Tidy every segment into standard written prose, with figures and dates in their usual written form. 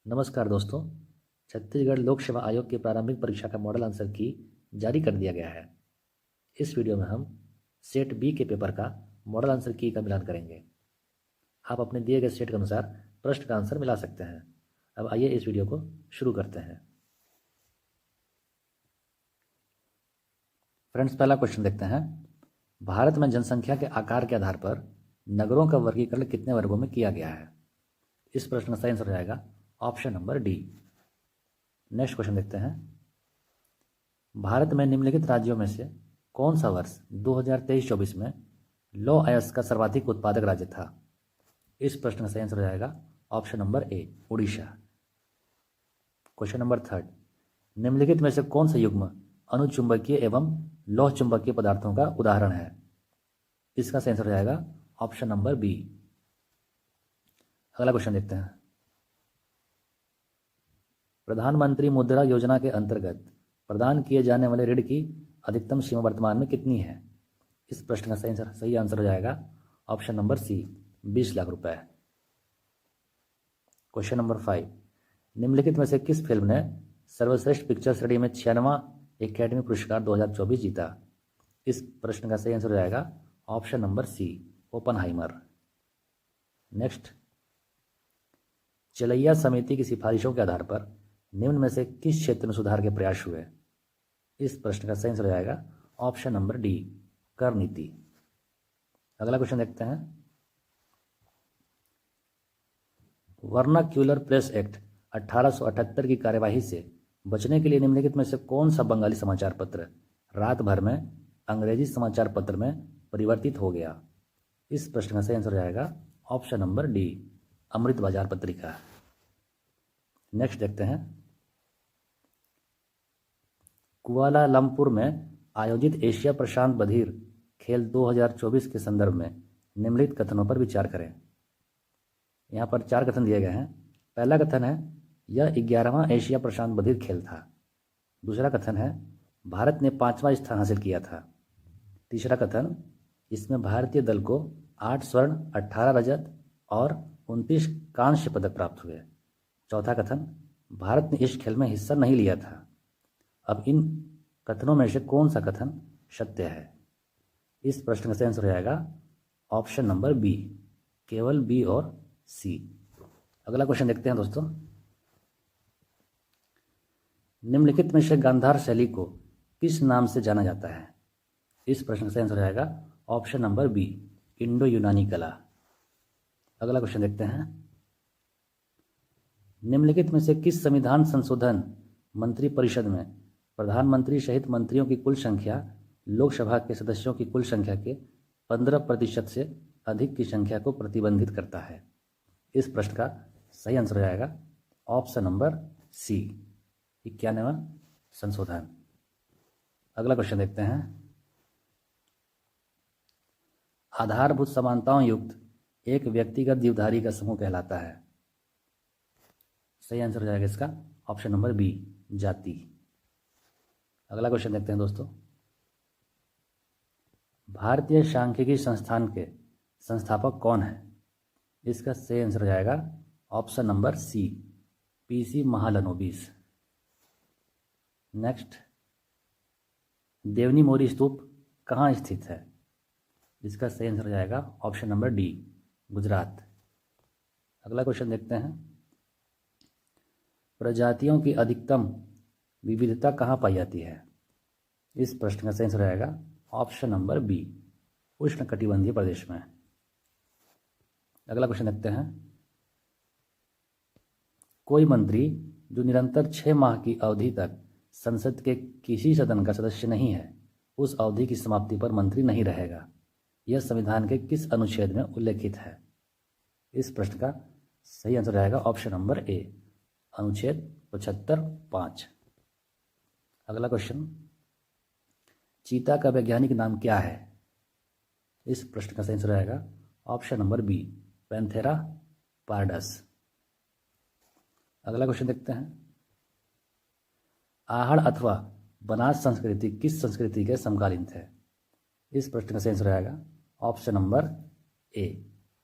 नमस्कार दोस्तों। छत्तीसगढ़ लोक सेवा आयोग की प्रारंभिक परीक्षा का मॉडल आंसर की जारी कर दिया गया है। इस वीडियो में हम सेट बी के पेपर का मॉडल आंसर की का मिलान करेंगे। आप अपने दिए गए सेट के अनुसार प्रश्न का आंसर मिला सकते हैं। अब आइए इस वीडियो को शुरू करते हैं। फ्रेंड्स, पहला क्वेश्चन देखते हैं। भारत में जनसंख्या के आकार के आधार पर नगरों का वर्गीकरण कितने वर्गों में किया गया है? इस प्रश्न का सही आंसर हो जाएगा option number D. Next question देखते हैं। भारत में निम्नलिखित राज्यों में से कौन सा वर्ष 2023-24 में लौह अयस्क का सर्वाधिक उत्पादक राज्य था? इस प्रश्न का सही आंसर हो जाएगा option number A, Orissa. Question number third. निम्नलिखित में से कौन सा युग्म अनुचुंबकीय एवं लौह चुंबकीय पदार्थों का उदाहरण है? इसका सही आंसर हो जाएगा ऑप्शन नंबर बी। अगला क्वेश्चन देखते हैं। प्रधानमंत्री मुद्रा योजना के अंतर्गत प्रदान किए जाने वाले ऋण की अधिकतम सीमा वर्तमान में कितनी है? इस प्रश्न का सही आंसर हो जाएगा ऑप्शन नंबर सी, 20 लाख रुपए। Question number 5। निम्नलिखित में से किस फिल्म ने सर्वश्रेष्ठ पिक्चर श्रेणी में 96वां एकेडमी पुरस्कार 2024 जीता? इस प्रश्न का सही आंसर हो जाएगा option number C, Oppenheimer. Next. चलैया समिति की सिफारिशों के आधार पर निम्न में से किस क्षेत्र में सुधार के प्रयास हुए? इस प्रश्न का सही आंसर हो जाएगा ऑप्शन नंबर डी, कर नीति। अगला क्वेश्चन देखते हैं। वर्नाक्यूलर प्रेस एक्ट 1878 की कार्यवाही से बचने के लिए निम्नलिखित में से कौन सा बंगाली समाचार पत्र रात भर में अंग्रेजी समाचार पत्र में परिवर्तित हो गया? इस प्रश्न का सही आंसर हो जाएगा ऑप्शन नंबर डी, अमृत बाजार पत्रिका। नेक्स्ट देखते हैं। कुआलालंपुर में आयोजित एशिया प्रशांत बधिर खेल 2024 के संदर्भ में निम्नलिखित कथनों पर विचार करें। यहाँ पर 4 कथन दिए गए हैं। पहला कथन है यह 11वां एशिया प्रशांत बधिर खेल था। दूसरा कथन है भारत ने 5वां स्थान हासिल किया था। तीसरा कथन इसमें भारतीय दल को 8 स्वर्ण, 18 रजत और 29 कांस्य पदक प्राप्त हुए। चौथा कथन भारत ने इस खेल में हिस्सा नहीं लिया था। अब इन कथनों में से कौन सा कथन सत्य है? इस प्रश्न का सही आंसर हो जाएगा ऑप्शन नंबर बी, केवल बी और सी। अगला क्वेश्चन देखते हैं दोस्तों। निम्नलिखित में से गांधार शैली को किस नाम से जाना जाता है? इस प्रश्न का सही आंसर हो जाएगा ऑप्शन नंबर बी, इंडो यूनानी कला। अगला क्वेश्चन देखते हैं। निम्नलिखित में से किस संविधान संशोधन मंत्रिपरिषद में प्रधानमंत्री सहित मंत्रियों की कुल संख्या लोकसभा के सदस्यों की कुल संख्या के 15% से अधिक की संख्या को प्रतिबंधित करता है? इस प्रश्न का सही आंसर हो जाएगा ऑप्शन नंबर सी, 91वां संशोधन। अगला क्वेश्चन देखते हैं। आधारभूत समानताओं युक्त एक व्यक्तिगत द्विधारी का समूह कहलाता है? सही आंसर हो जाएगा इसका ऑप्शन नंबर बी, जाति। अगला क्वेश्चन देखते हैं दोस्तों। भारतीय सांख्यिकी संस्थान के संस्थापक कौन है? इसका सही आंसर हो जाएगा option number C, PC Mahalanobis. Next. Devni Mori स्तूप कहाँ स्थित है? इसका सही आंसर हो जाएगा ऑप्शन नंबर डी, गुजरात। अगला क्वेश्चन देखते हैं। प्रजातियों की अधिकतम विविधता कहाँ पाई जाती है? इस प्रश्न का सही आंसर हो जाएगा ऑप्शन नंबर बी, उष्णकटिबंधीय प्रदेश में। अगला क्वेश्चन देखते हैं। कोई मंत्री जो निरंतर 6 माह की अवधि तक संसद के किसी सदन का सदस्य नहीं है, उस अवधि की समाप्ति पर मंत्री नहीं रहेगा। यह संविधान के किस अनुच्छेद में उल्लेखित है? इस प्रश्न का सही आंसर रहेगा ऑप्शन नंबर ए, अनुच्छेद 75(5). अगला क्वेश्चन। चीता का वैज्ञानिक नाम क्या है? इस प्रश्न का सही आंसर रहेगा option number B, Panthera pardus. अगला क्वेश्चन देखते हैं। आहड़ अथवा बनास संस्कृति किस संस्कृति के समकालीन थे? इस प्रश्न का सही आंसर रहेगा ऑप्शन नंबर ए,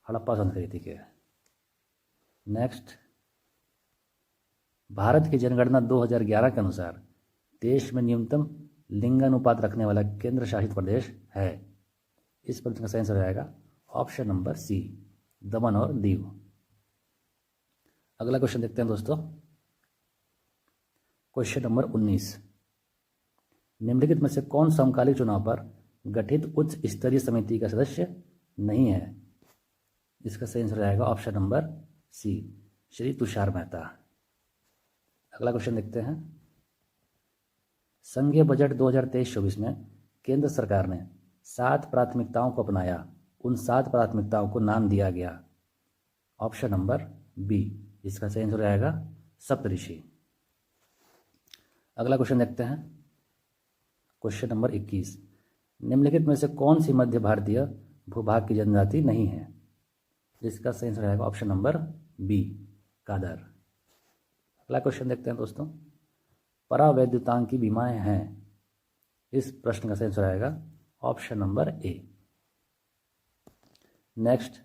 हड़प्पा संस्कृति के। नेक्स्ट। भारत की जनगणना 2011 के अनुसार देश में न्यूनतम लिंगानुपात रखने वाला केंद्र शासित प्रदेश है। इस प्रश्न का सही आंसर रहेगा ऑप्शन नंबर सी, दमन और दीव। अगला क्वेश्चन देखते हैं दोस्तों, क्वेश्चन नंबर 19। निम्नलिखित में से कौन समकालीन चुनाव पर गठित उच्च स्तरीय समिति का सदस्य नहीं है? इसका सही आंसर रहेगा option number C, Shri Tushar Mehta. अगला क्वेश्चन देखते हैं, संघीय बजट 2023-24 में केंद्र सरकार ने 7 प्राथमिकताओं को अपनाया। उन 7 प्राथमिकताओं को नाम दिया गया। ऑप्शन नंबर बी, इसका सही आंसर रहेगा सप्तऋषि। अगला क्वेश्चन देखते हैं, क्वेश्चन नंबर 21। निम्नलिखित में से कौन सी मध्य भारतीय भूभाग की जनजाति नहीं है? इसका सही आंसर रहेगा ऑप्शन नंबर बी, कादर। अगला क्वेश्चन देखते हैं दोस्तों, परावैद्युतांक की बीमाएं हैं। इस प्रश्न का सही आंसर रहेगा option number A. Next,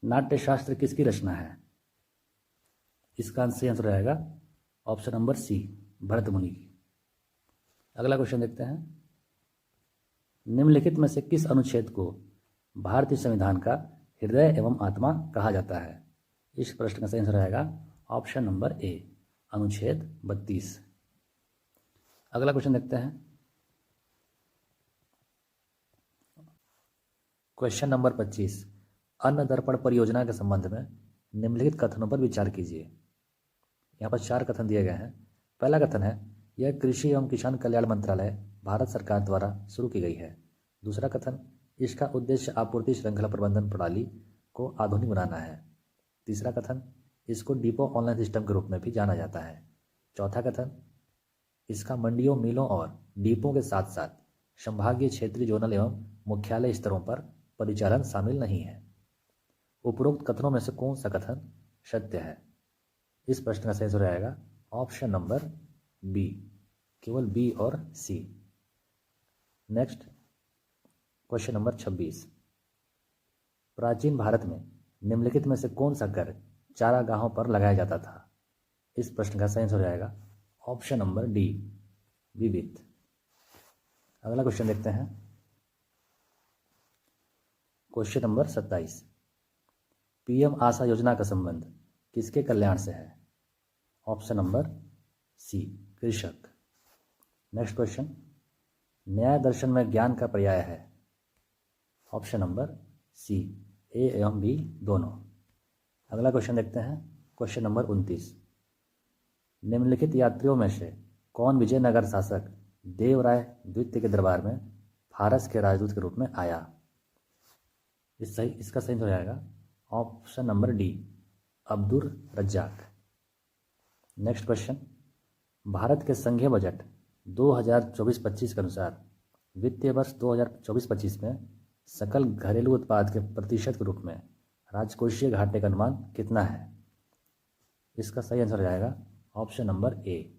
Natyashastra किसकी रचना है? इसका सही आंसर रहेगा ऑप्शन नंबर सी, भरत मुनि की। अगला क्वेश्चन देखते हैं, निम्नलिखित में से किस अनुच्छेद को भारतीय संविधान का हृदय एवं आत्मा कहा जाता है? इस प्रश्न का सही आंसर रहेगा ऑप्शन नंबर ए, अनुच्छेद 32। अगला क्वेश्चन देखते हैं, क्वेश्चन नंबर 25। अन्न दर्पण परियोजना के संबंध में निम्नलिखित कथनों पर विचार कीजिए। यहाँ पर 4 कथन दिए गए हैं। पहला कथन है, यह कृषि एवं किसान कल्याण मंत्रालय भारत सरकार द्वारा शुरू की गई है। दूसरा कथन, इसका उद्देश्य आपूर्ति श्रृंखला प्रबंधन प्रणाली को आधुनिक बनाना है। तीसरा कथन, इसको डिपो ऑनलाइन सिस्टम के रूप में भी जाना जाता है। चौथा कथन, इसका मंडियों, मिलों और डिपो के साथ साथ संभागीय, क्षेत्रीय, जोनल एवं मुख्यालय स्तरों पर परिचालन शामिल नहीं है। उपरोक्त कथनों में से कौन सा कथन सत्य है? इस प्रश्न का सही आंसर रहेगा ऑप्शन नंबर बी, केवल बी और सी। Next, question number 26। प्राचीन भारत में निम्नलिखित में से कौन सा कर चारागाहों पर लगाया जाता था? इस प्रश्न का सही आंसर रहेगा ऑप्शन नंबर डी, विविध। अगला क्वेश्चन देखते हैं, क्वेश्चन नंबर 27। पीएम आशा योजना का संबंध किसके कल्याण से है? ऑप्शन नंबर सी, कृषक। नेक्स्ट क्वेश्चन, न्याय दर्शन में ज्ञान का पर्याय है? ऑप्शन नंबर सी, ए एवं बी दोनों। अगला क्वेश्चन देखते हैं, क्वेश्चन नंबर 29। निम्नलिखित यात्रियों में से कौन विजयनगर शासक देवराय द्वितीय के दरबार में फारस के राजदूत के रूप में आया? इसका सही हो जाएगा option number D, Abdul Razzaq. Next question, Bharat के संघीय बजट 2024-25 के अनुसार वित्तीय वर्ष 2024-25 में सकल घरेलू उत्पाद के प्रतिशत के रूप में राजकोषीय घाटे का अनुमान कितना है? इसका सही आंसर हो जाएगा ऑप्शन नंबर ए,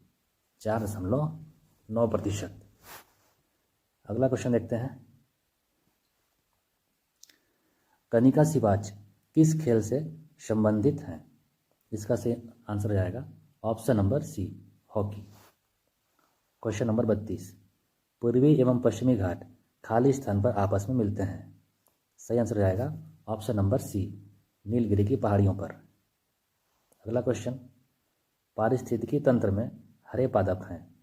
4.9%। अगला क्वेश्चन देखते हैं, कनिका सिवाच किस खेल से संबंधित हैं? इसका सही आंसर हो जाएगा option number C, hockey. Question number 32। पूर्वी एवं पश्चिमी घाट खाली स्थान पर आपस में मिलते हैं। सही आंसर हो जाएगा ऑप्शन नंबर सी, नीलगिरी की पहाड़ियों पर। अगला क्वेश्चन, पारिस्थितिकी तंत्र में हरे पादप हैं।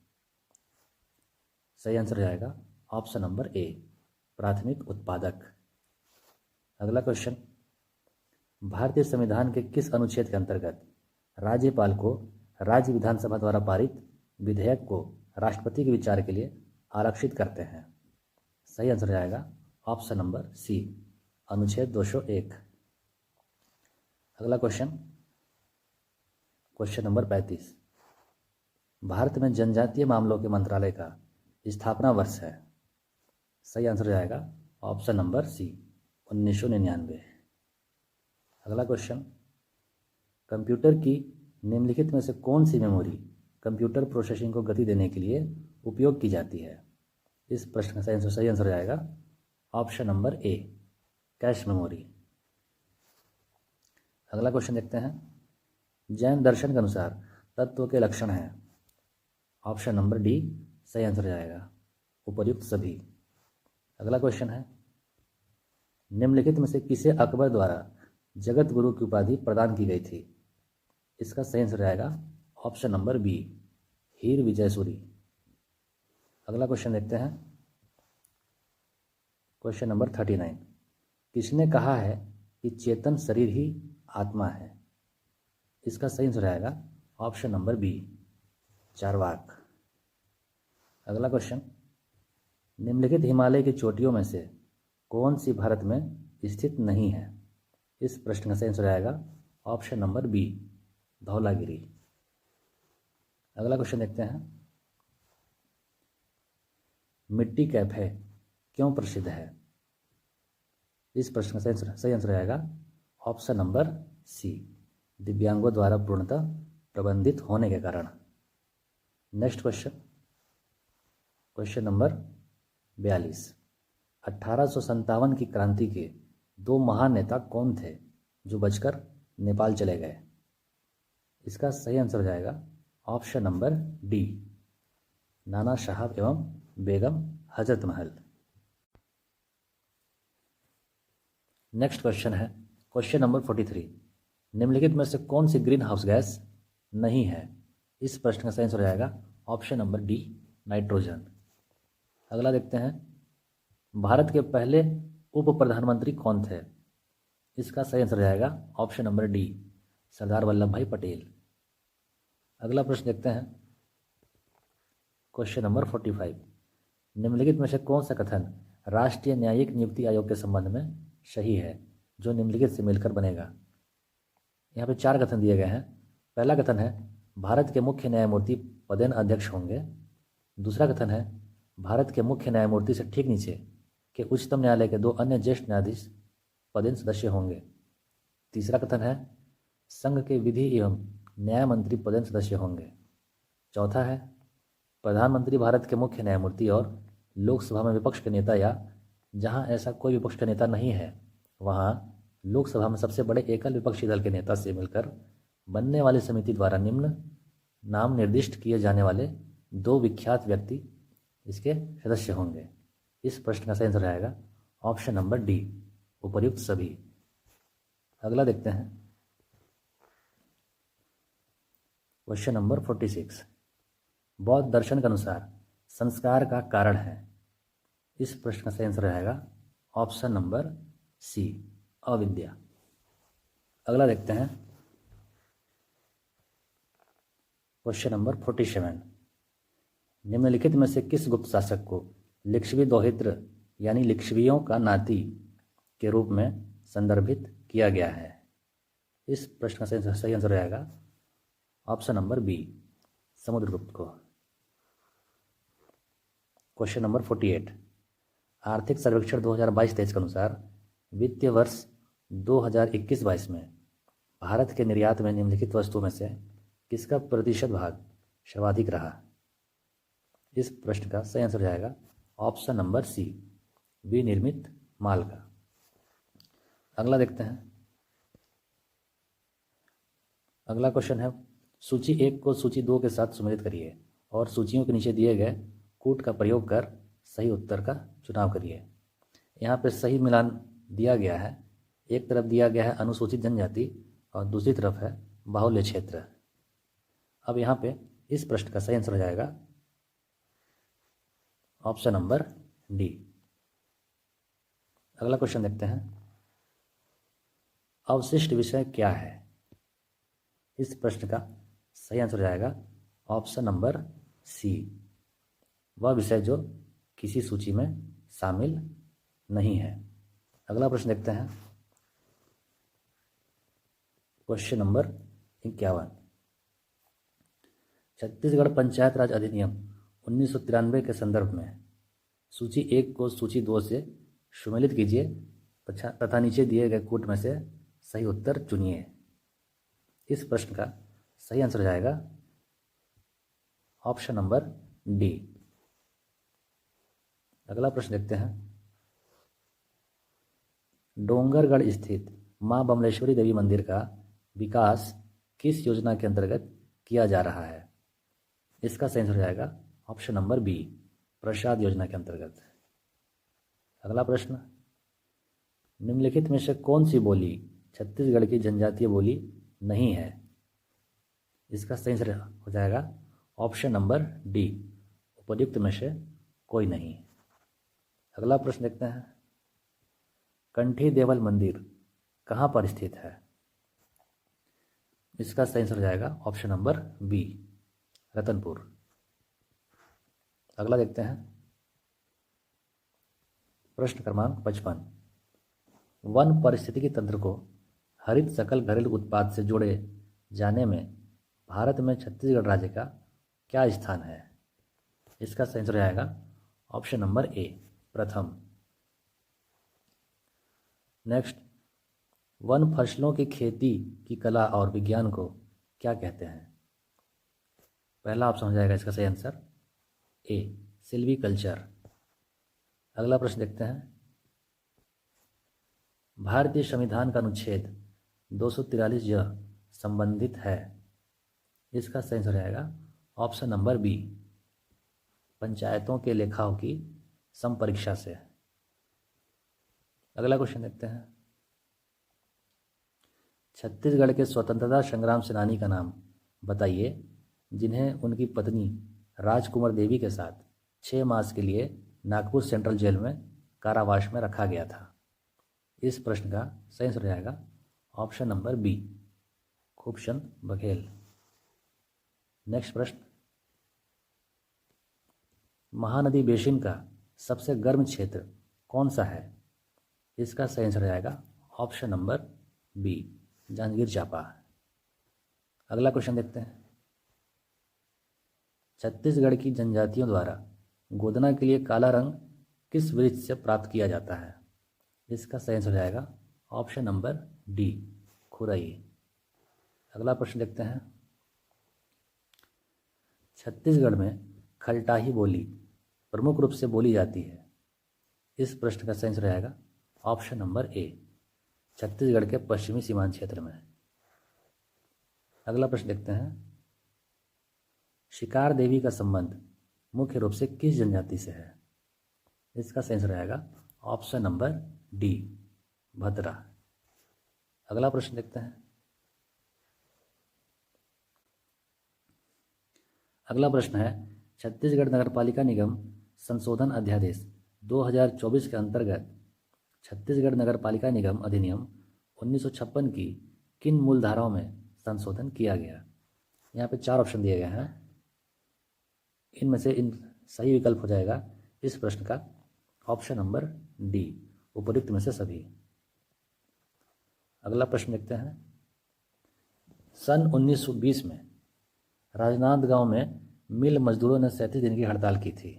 सही आंसर हो जाएगा ऑप्शन नंबर ए, प्राथमिक उत्पादक। अगला क्वेश्चन, भारतीय संविधान के किस अनुच्छेद के अंतर्गत राज्यपाल को राज्य विधानसभा द्वारा पारित विधेयक को राष्ट्रपति के विचार के लिए आरक्षित करते हैं? सही आंसर हो जाएगा ऑप्शन नंबर सी, अनुच्छेद 201। अगला क्वेश्चन, क्वेश्चन नंबर 35। भारत में जनजातीय मामलों के मंत्रालय का स्थापना वर्ष है? सही आंसर हो जाएगा ऑप्शन नंबर सी, 1999। अगला क्वेश्चन, कंप्यूटर की निम्नलिखित में से कौन सी मेमोरी कंप्यूटर प्रोसेसिंग को गति देने के लिए उपयोग की जाती है? इस प्रश्न का सही आंसर हो जाएगा option number A, cache memory. अगला क्वेश्चन देखते हैं, जैन दर्शन के अनुसार तत्व के लक्षण हैं? ऑप्शन नंबर डी सही आंसर हो जाएगा, उपर्युक्त सभी। अगला क्वेश्चन है, निम्नलिखित में से किसे अकबर द्वारा जगत गुरु की उपाधि प्रदान की गई थी? इसका सही आंसर रहेगा ऑप्शन नंबर बी, हीर विजयसूरी। अगला क्वेश्चन देखते हैं, क्वेश्चन नंबर 39। किसने कहा है कि चेतन शरीर ही आत्मा है? इसका सही आंसर रहेगा ऑप्शन नंबर बी, चार्वाक। अगला क्वेश्चन, निम्नलिखित हिमालय की चोटियों में से कौन सी भारत में स्थित नहीं है? इस प्रश्न का सही आंसर रहेगा ऑप्शन नंबर बी, धौलागिरी। अगला क्वेश्चन देखते हैं, मिट्टी कैफे क्यों प्रसिद्ध है? इस प्रश्न का सही आंसर रहेगा ऑप्शन नंबर सी, दिव्यांगों द्वारा पूर्णतः प्रबंधित होने के कारण। Next question, question number 42। 1857 की क्रांति के दो महान नेता कौन थे जो बचकर नेपाल चले गए? इसका सही आंसर हो जाएगा ऑप्शन नंबर डी, नाना साहब एवं बेगम हजरत महल। नेक्स्ट क्वेश्चन है क्वेश्चन नंबर 43। निम्नलिखित में से कौन सी ग्रीन हाउस गैस नहीं है? इस प्रश्न का सही आंसर हो जाएगा ऑप्शन नंबर डी, नाइट्रोजन। अगला देखते हैं, भारत के पहले उप प्रधानमंत्री कौन थे? इसका सही आंसर रहेगा option number D, Sardar Vallabh भाई पटेल। अगला प्रश्न देखते हैं, क्वेश्चन नंबर 45। निम्नलिखित में से कौन सा कथन राष्ट्रीय न्यायिक नियुक्ति आयोग के संबंध में सही है जो निम्नलिखित से मिलकर बनेगा? यहाँ पे 4 कथन दिए गए हैं। पहला कथन है, भारत के मुख्य न्यायमूर्ति पदेन अध्यक्ष होंगे। दूसरा कथन है, भारत के मुख्य न्यायमूर्ति से ठीक नीचे के उच्चतम न्यायालय के 2 अन्य ज्येष्ठ न्यायाधीश पदेन सदस्य होंगे। तीसरा कथन है, संघ के विधि एवं न्याय मंत्री पदेन सदस्य होंगे। चौथा है, प्रधानमंत्री भारत के मुख्य न्यायमूर्ति और लोकसभा में विपक्ष के नेता, या जहां ऐसा कोई विपक्ष का नेता नहीं है वहां लोकसभा में सबसे बड़े एकल विपक्षी दल के नेता से मिलकर बनने वाली समिति द्वारा निम्न नाम निर्दिष्ट किए जाने वाले 2 विख्यात व्यक्ति इसके सदस्य होंगे। इस प्रश्न का सही आंसर आएगा ऑप्शन नंबर डी, उपर्युक्त सभी। अगला देखते हैं, क्वेश्चन नंबर 46। बौद्ध दर्शन के अनुसार संस्कार का कारण है? इस प्रश्न का सही आंसर रहेगा ऑप्शन नंबर सी, अविद्या। अगला देखते हैं, क्वेश्चन नंबर 47। निम्नलिखित में से किस गुप्त शासक को लिच्छवी दोहित्र यानी लिच्छवियों का नाती के रूप में संदर्भित किया गया है? इस प्रश्न का सही आंसर रहेगा ऑप्शन नंबर बी, समुद्रगुप्त को। Question number 48। आर्थिक सर्वेक्षण 2022-23 के अनुसार वित्तीय वर्ष 2021-22 में भारत के निर्यात में निम्नलिखित वस्तुओं में से किसका प्रतिशत भाग सर्वाधिक रहा? इस प्रश्न का सही आंसर जाएगा ऑप्शन नंबर सी, विनिर्मित माल का। अगला देखते हैं, अगला क्वेश्चन है, सूची 1 को सूची 2 के साथ सुमेलित करिए और सूचियों के नीचे दिए गए कूट का प्रयोग कर सही उत्तर का चुनाव करिए। यहाँ पे सही मिलान दिया गया है। एक तरफ दिया गया है अनुसूचित जनजाति और दूसरी तरफ है बाहुल्य क्षेत्र। अब यहाँ पे इस प्रश्न का सही आंसर हो जाएगा ऑप्शन नंबर डी। अगला क्वेश्चन देखते हैं, अवशिष्ट विषय क्या है? इस प्रश्न का सही आंसर हो जाएगा ऑप्शन नंबर सी, वह विषय जो किसी सूची में शामिल नहीं है। अगला प्रश्न देखते हैं, क्वेश्चन नंबर 51। छत्तीसगढ़ पंचायत राज अधिनियम 1993 के संदर्भ में सूची 1 को सूची 2 से सुमेलित कीजिए तथा नीचे दिए गए कूट में से सही उत्तर चुनिए। इस प्रश्न का सही आंसर जाएगा ऑप्शन नंबर डी। अगला प्रश्न देखते हैं, डोंगरगढ़ स्थित मां बमलेश्वरी देवी मंदिर का विकास किस योजना के अंतर्गत किया जा रहा है? इसका सही आंसर हो जाएगा ऑप्शन नंबर बी, प्रसाद योजना के अंतर्गत। अगला प्रश्न, निम्नलिखित में से कौन सी बोली छत्तीसगढ़ की जनजातीय बोली नहीं है? इसका सही आंसर हो जाएगा ऑप्शन नंबर डी, उपयुक्त में से कोई नहीं। अगला प्रश्न देखते हैं, कंठी देवल मंदिर कहाँ पर स्थित है? इसका सही आंसर हो जाएगा ऑप्शन नंबर बी, रतनपुर। अगला देखते हैं, प्रश्न क्रमांक 55, वन पारिस्थितिकी तंत्र को हरित सकल घरेलू उत्पाद से जोड़े जाने में भारत में छत्तीसगढ़ राज्य का क्या स्थान है? इसका सही आंसर आएगा ऑप्शन नंबर ए, प्रथम। नेक्स्ट, वन फसलों की खेती की कला और विज्ञान को क्या कहते हैं? पहला ऑप्शन हो जाएगा इसका सही आंसर ए, सिल्वीकल्चर। अगला प्रश्न देखते हैं, भारतीय संविधान का अनुच्छेद 243 यह संबंधित है? इसका सही आंसर आएगा ऑप्शन नंबर बी, पंचायतों के लेखाओं की संपरीक्षा से। अगला क्वेश्चन देखते हैं, छत्तीसगढ़ के स्वतंत्रता संग्राम सेनानी का नाम बताइए जिन्हें उनकी पत्नी राजकुमार देवी के साथ 6 मास के लिए नागपुर सेंट्रल जेल में कारावास में रखा गया था। इस प्रश्न का सही आंसर रहेगा option number B, Khubchand Baghel. Next प्रश्न, महानदी बेसिन का सबसे गर्म क्षेत्र कौन सा है? इसका सही आंसर रहेगा option number B, Janjgir Champa. अगला क्वेश्चन देखते हैं, छत्तीसगढ़ की जनजातियों द्वारा गोदना के लिए काला रंग किस वृक्ष से प्राप्त किया जाता है? इसका सही आंसर जाएगा ऑप्शन नंबर डी, खुरई। अगला प्रश्न देखते हैं, छत्तीसगढ़ में खलटाही बोली प्रमुख रूप से बोली जाती है? इस प्रश्न का सही आंसर रहेगा ऑप्शन नंबर ए, छत्तीसगढ़ के पश्चिमी सीमांत क्षेत्र में। अगला प्रश्न देखते हैं, शिकार देवी का संबंध मुख्य रूप से किस जनजाति से है? इसका सही आंसर रहेगा ऑप्शन नंबर डी, भद्रा। अगला प्रश्न देखते हैं, अगला प्रश्न है, छत्तीसगढ़ नगरपालिका निगम संशोधन अध्यादेश 2024 के अंतर्गत छत्तीसगढ़ नगरपालिका निगम अधिनियम 1956 की किन मूल धाराओं में संशोधन किया गया? यहाँ पे 4 ऑप्शन दिए गए हैं, इनमें से इन सही विकल्प हो जाएगा इस प्रश्न का ऑप्शन नंबर डी, उपयुक्त में से सभी। अगला प्रश्न देखते हैं, सन 1920 में राजनांदगांव में मिल मजदूरों ने 37 दिन की हड़ताल की थी।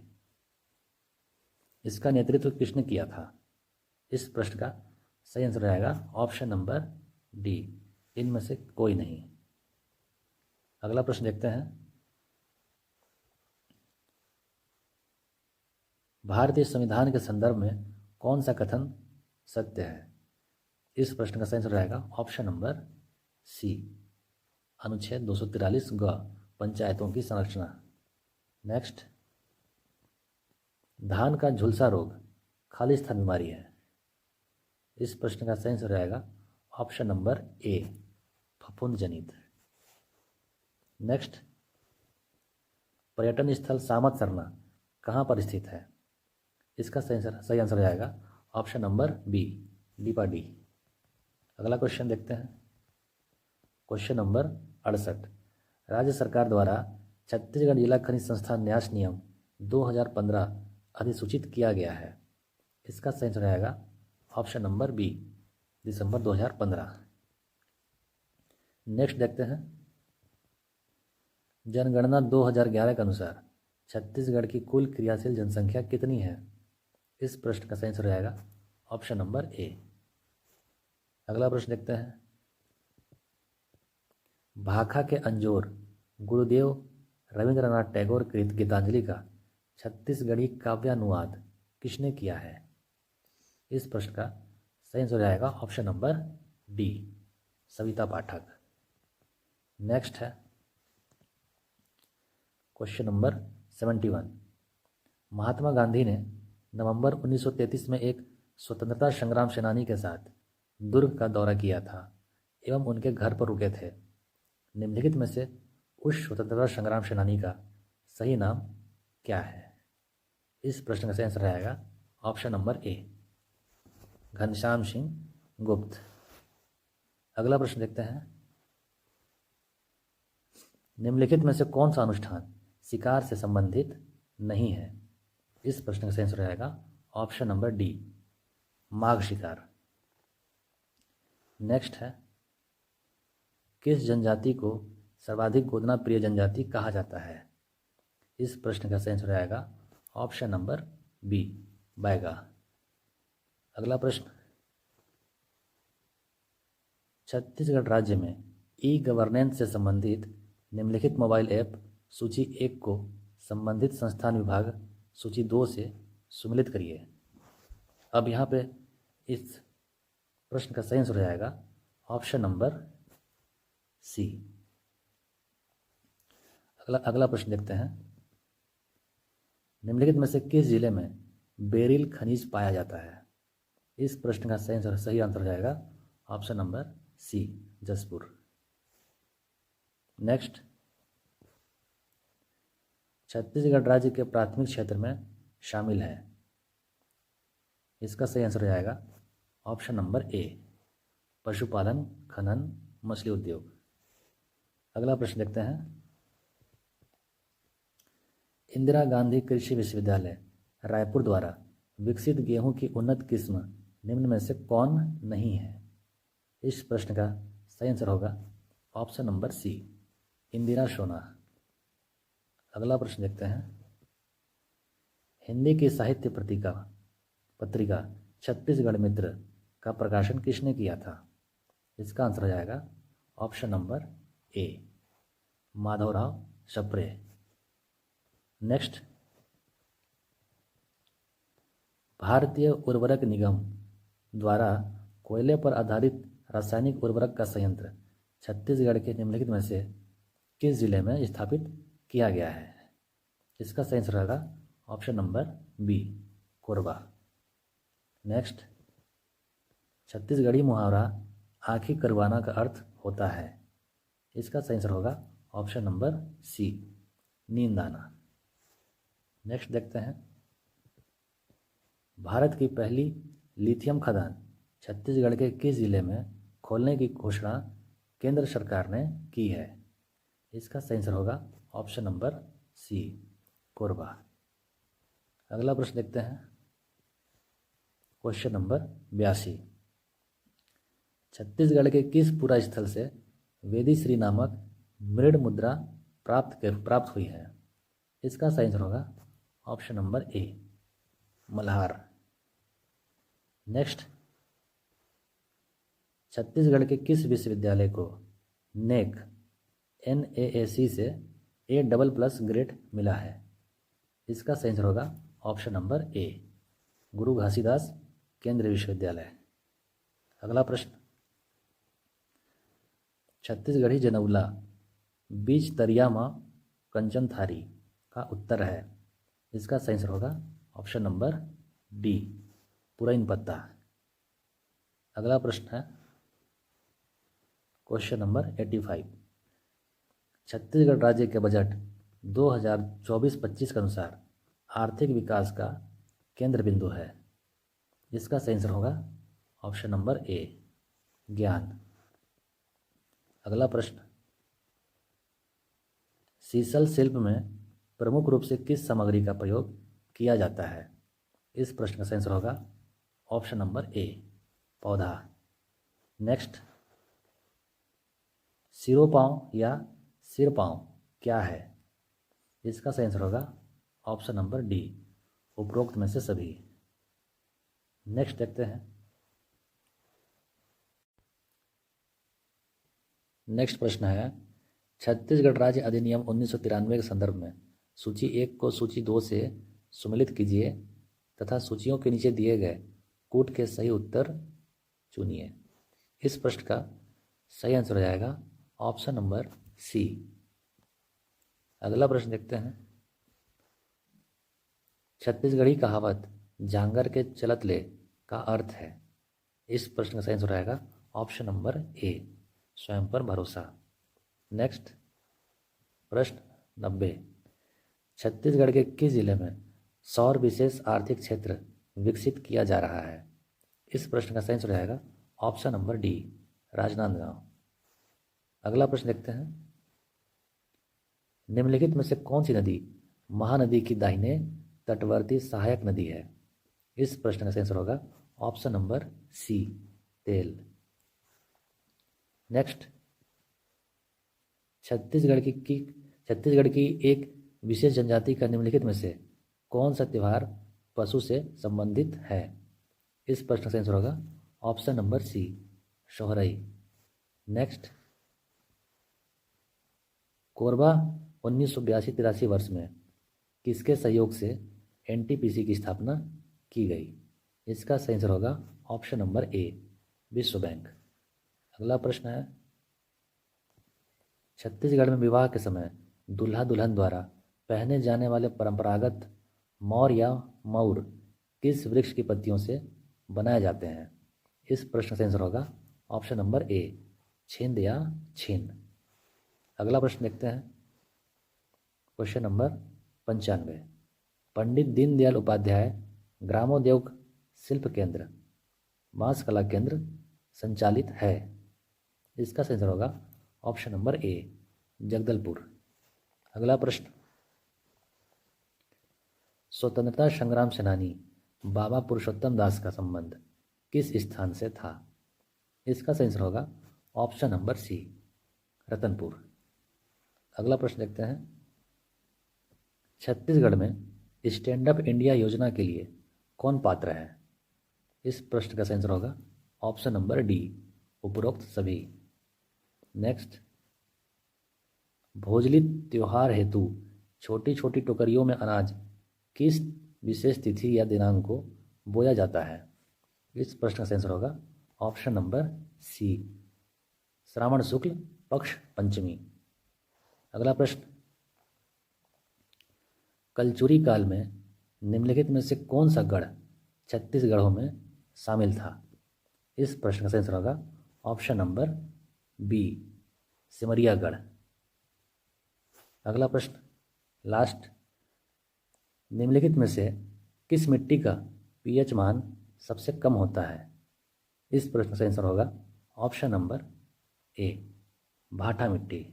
इसका नेतृत्व किसने किया था? इस प्रश्न का सही आंसर रहेगा ऑप्शन नंबर डी, इनमें से कोई नहीं। अगला प्रश्न देखते हैं, भारतीय संविधान के संदर्भ में कौन सा कथन सत्य है? इस प्रश्न का सही आंसर रहेगा ऑप्शन नंबर सी, अनुच्छेद 243 ग, पंचायतों की संरचना। नेक्स्ट, धान का झुलसा रोग खालिस्तान बीमारी है? इस प्रश्न का सही आंसर रहेगा ऑप्शन नंबर ए, फफूंद जनित। नेक्स्ट, पर्यटन स्थल सामत सरना कहाँ पर स्थित है? इसका सही आंसर जाएगा ऑप्शन नंबर बी, डीपाडी। अगला क्वेश्चन देखते हैं, क्वेश्चन नंबर 68, राज्य सरकार द्वारा छत्तीसगढ़ जिला खनिज संस्थान न्यास नियम 2015 अधिसूचित किया गया है? इसका सही आंसर आएगा ऑप्शन नंबर बी, दिसंबर 2015। नेक्स्ट देखते हैं, जनगणना 2011 के अनुसार छत्तीसगढ़ की कुल क्रियाशील जनसंख्या कितनी है? इस प्रश्न का सही आंसर आएगा ऑप्शन नंबर ए। अगला प्रश्न देखते हैं, भाखा के अंजोर गुरुदेव रविंद्रनाथ टैगोर कृत गीतांजलि का छत्तीसगढ़ी काव्यानुवाद किसने किया है? इस प्रश्न का सही आंसर आएगा ऑप्शन नंबर डी, सविता पाठक। नेक्स्ट है, क्वेश्चन नंबर 71। महात्मा गांधी ने नवंबर 1933 में एक स्वतंत्रता संग्राम सेनानी के साथ दुर्ग का दौरा किया था एवं उनके घर पर रुके थे। निम्नलिखित में से उस स्वतंत्रता संग्राम सेनानी का सही नाम क्या है? इस प्रश्न का सही आंसर रहेगा option number A, Ghanshyam Singh गुप्त। अगला प्रश्न देखते हैं। निम्नलिखित में से कौन सा अनुष्ठान शिकार से संबंधित नहीं है? इस प्रश्न का सही आंसर रहेगा ऑप्शन नंबर डी, माघ शिकार। नेक्स्ट है, किस जनजाति को सर्वाधिक गोदना प्रिय जनजाति कहा जाता है? इस प्रश्न का सही आंसर रहेगा ऑप्शन नंबर बी, बैगा। अगला प्रश्न, छत्तीसगढ़ राज्य में ई गवर्नेंस से संबंधित निम्नलिखित मोबाइल ऐप सूची 1 को संबंधित संस्थान विभाग सूची 2 से सुमेलित करिए। अब यहाँ पे इस प्रश्न का सही आंसर हो जाएगा ऑप्शन नंबर सी। अगला प्रश्न देखते हैं। निम्नलिखित में से किस जिले में बेरिल खनिज पाया जाता है? इस प्रश्न का सही आंसर हो जाएगा option number C, Jashpur. Next, Chhattisgarh राज्य के प्राथमिक क्षेत्र में शामिल है। इसका सही आंसर हो जाएगा ऑप्शन नंबर ए, पशुपालन, खनन, मछली उद्योग। अगला प्रश्न देखते हैं। इंदिरा गांधी कृषि विश्वविद्यालय रायपुर द्वारा विकसित गेहूं की उन्नत किस्म निम्न में से कौन नहीं है? इस प्रश्न का सही आंसर होगा ऑप्शन नंबर सी, इंदिरा सोना। अगला प्रश्न देखते हैं। हिंदी की साहित्य पत्रिका छत्तीसगढ़ मित्र का प्रकाशन किसने किया था? इसका आंसर हो जाएगा option number A, Madhavrao Sapre. Next, भारतीय उर्वरक निगम द्वारा कोयले पर आधारित रासायनिक उर्वरक का संयंत्र छत्तीसगढ़ के निम्नलिखित में से किस जिले में स्थापित किया गया है? इसका सही आंसर रहेगा option number B, Korba. Next, Chhattisgarhi मुहावरा आँखी करवाना का अर्थ होता है। इसका सही आंसर होगा ऑप्शन नंबर सी, नींद आना। नेक्स्ट देखते हैं। भारत की पहली लिथियम खदान छत्तीसगढ़ के किस जिले में खोलने की घोषणा केंद्र सरकार ने की है? इसका सही आंसर होगा ऑप्शन नंबर सी, कोरबा। अगला प्रश्न देखते हैं। Question number 82। छत्तीसगढ़ के किस पुरा स्थल से वेदीश्री नामक मृड मुद्रा प्राप्त हुई है? इसका सही आंसर होगा option number A, Malhar. Next, Chhattisgarh के किस विश्वविद्यालय को नेक NAAC से A++ ग्रेड मिला है? इसका सही आंसर होगा ऑप्शन नंबर ए, गुरु घासीदास केंद्रीय विश्वविद्यालय। अगला प्रश्न, छत्तीसगढ़ी जनौला बीज तरियामा कंचनथारी का उत्तर है। इसका सही आंसर होगा ऑप्शन नंबर डी, पुरैन पत्ता। अगला प्रश्न है क्वेश्चन नंबर 85। छत्तीसगढ़ राज्य के बजट 2024-25 के अनुसार आर्थिक विकास का केंद्र बिंदु है। इसका सही आंसर होगा ऑप्शन नंबर ए, ज्ञान। अगला प्रश्न, सीसल शिल्प में प्रमुख रूप से किस सामग्री का प्रयोग किया जाता है? इस प्रश्न का सही आंसर होगा ऑप्शन नंबर ए, पौधा। नेक्स्ट, सिरोपांव या सिरपांव क्या है? इसका सही आंसर होगा ऑप्शन नंबर डी, उपरोक्त में से सभी। नेक्स्ट देखते हैं। नेक्स्ट प्रश्न है, छत्तीसगढ़ राज्य अधिनियम 1993 के संदर्भ में सूची 1 को सूची 2 से सुमेलित कीजिए तथा सूचियों के नीचे दिए गए कूट के सही उत्तर चुनिए। इस प्रश्न का सही आंसर हो जाएगा ऑप्शन नंबर सी। अगला प्रश्न देखते हैं। छत्तीसगढ़ी कहावत जांगर के चलत ले का अर्थ है। इस प्रश्न का सही आंसर रहेगा ऑप्शन नंबर ए, स्वयं पर भरोसा। नेक्स्ट प्रश्न 90, छत्तीसगढ़ के किस जिले में सौर विशेष आर्थिक क्षेत्र विकसित किया जा रहा है। इस प्रश्न का सही आंसर रहेगा ऑप्शन नंबर डी, राजनांदगांव। अगला प्रश्न देखते हैं। निम्नलिखित में से कौन सी नदी महानदी की दाहिने तटवर्ती सहायक नदी है। इस प्रश्न का सही आंसर होगा ऑप्शन नंबर सी, तेल। नेक्स्ट, छत्तीसगढ़ की एक विशेष जनजाति का निम्नलिखित में से कौन सा त्यौहार पशु से संबंधित है। इस प्रश्न का सही आंसर होगा option number C, Sohrai. Next, Korba 1982-83 वर्ष में किसके सहयोग से एनटीपीसी की स्थापना की गई। इसका सही आंसर होगा ऑप्शन नंबर ए, विश्व बैंक। अगला प्रश्न है। छत्तीसगढ़ में विवाह के समय दूल्हा दुल्हन द्वारा पहने जाने वाले परंपरागत मौर या मऊर किस वृक्ष की पत्तियों से बनाए जाते हैं। इस प्रश्न का सही आंसर होगा ऑप्शन नंबर ए, छिंद या छीन। अगला प्रश्न देखते हैं। क्वेश्चन नंबर 95, पंडित दीनदयाल उपाध्याय ग्रामोद्योग शिल्प केंद्र मांस कला केंद्र संचालित है। इसका सही आंसर होगा ऑप्शन नंबर ए, जगदलपुर। अगला प्रश्न, स्वतंत्रता संग्राम सेनानी बाबा पुरुषोत्तम दास का संबंध किस स्थान से था। इसका सही आंसर होगा ऑप्शन नंबर सी, रतनपुर। अगला प्रश्न देखते हैं। छत्तीसगढ़ में स्टैंड अप इंडिया योजना के लिए कौन पात्र है। इस प्रश्न का सही आंसर होगा ऑप्शन नंबर डी, उपरोक्त सभी। नेक्स्ट, भोजली त्योहार हेतु छोटी छोटी टोकरियों में अनाज किस विशेष तिथि या दिनांक को बोया जाता है। इस प्रश्न का सही आंसर होगा ऑप्शन नंबर सी, श्रावण शुक्ल पक्ष पंचमी। अगला प्रश्न, कलचुरी काल में निम्नलिखित में से कौन सा गढ़ छत्तीसगढ़ों में शामिल था। इस प्रश्न का सही आंसर होगा ऑप्शन नंबर बी, सिमरियागढ़। अगला प्रश्न लास्ट, निम्नलिखित में से किस मिट्टी का पीएच मान सबसे कम होता है। इस प्रश्न का सही आंसर होगा ऑप्शन नंबर ए, भाटा मिट्टी।